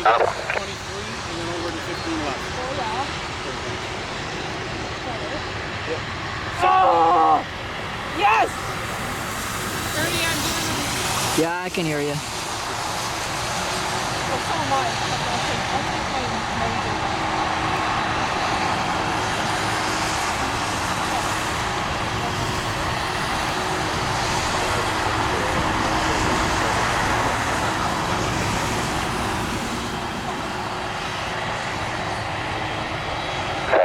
take off 23 and then over to 15 left. Oh, yes! Ernie, I'm doing Yeah, I can hear you. Oh, so am I. I'll take my major.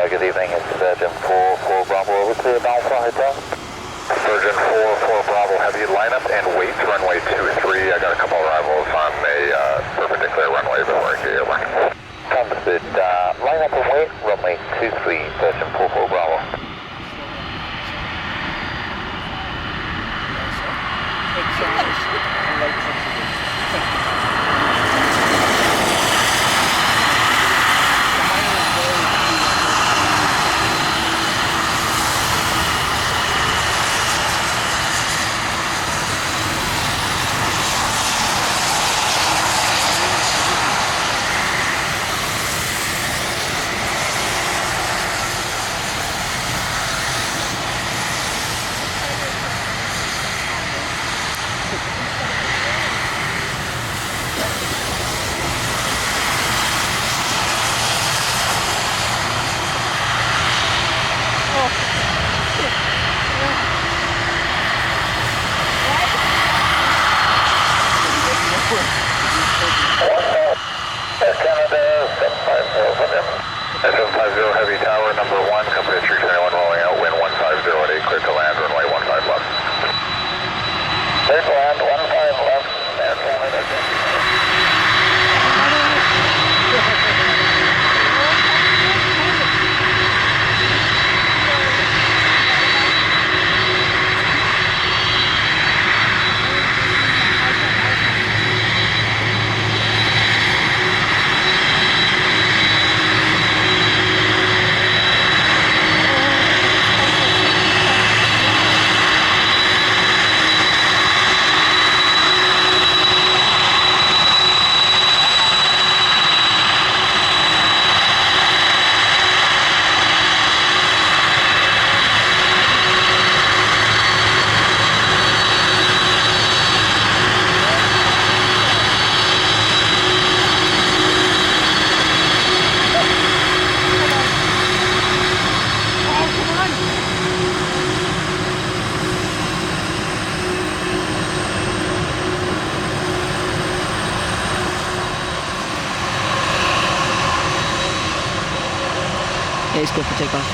Good evening, it's Virgin 44 Bravo over to the Alpha Hotel. Virgin 44 Bravo, have you line up and wait runway 23. I got a couple arrivals on a perpendicular runway before I get airborne. Understood, line up and wait, runway 23, Virgin 44 Bravo. Heavy tower number 1, company 321 rolling out, wind 150 at 8, clear to land, runway 15 left. Clear to land, 15 left, Air Canada. Yeah, he's good for takeoff.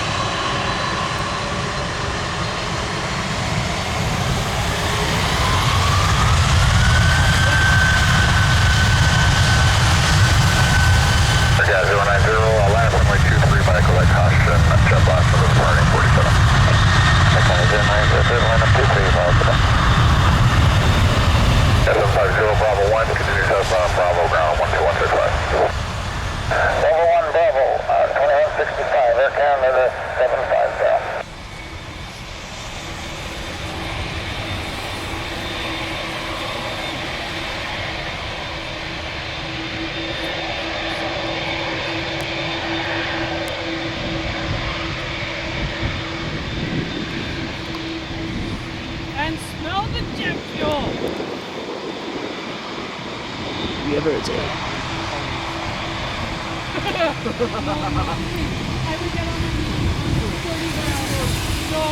Yeah, 090, last runway 23 by collect caution, jet blast for the departing 47. Okay, 090, line up 23 miles per hour. SM50 Bravo 1, continue southbound Bravo ground 12165. Bravo 1 Bravo, 2165, Air Canada 750. And smell the jet fuel. You ever it's it? I would get on my knees. 40 miles. No.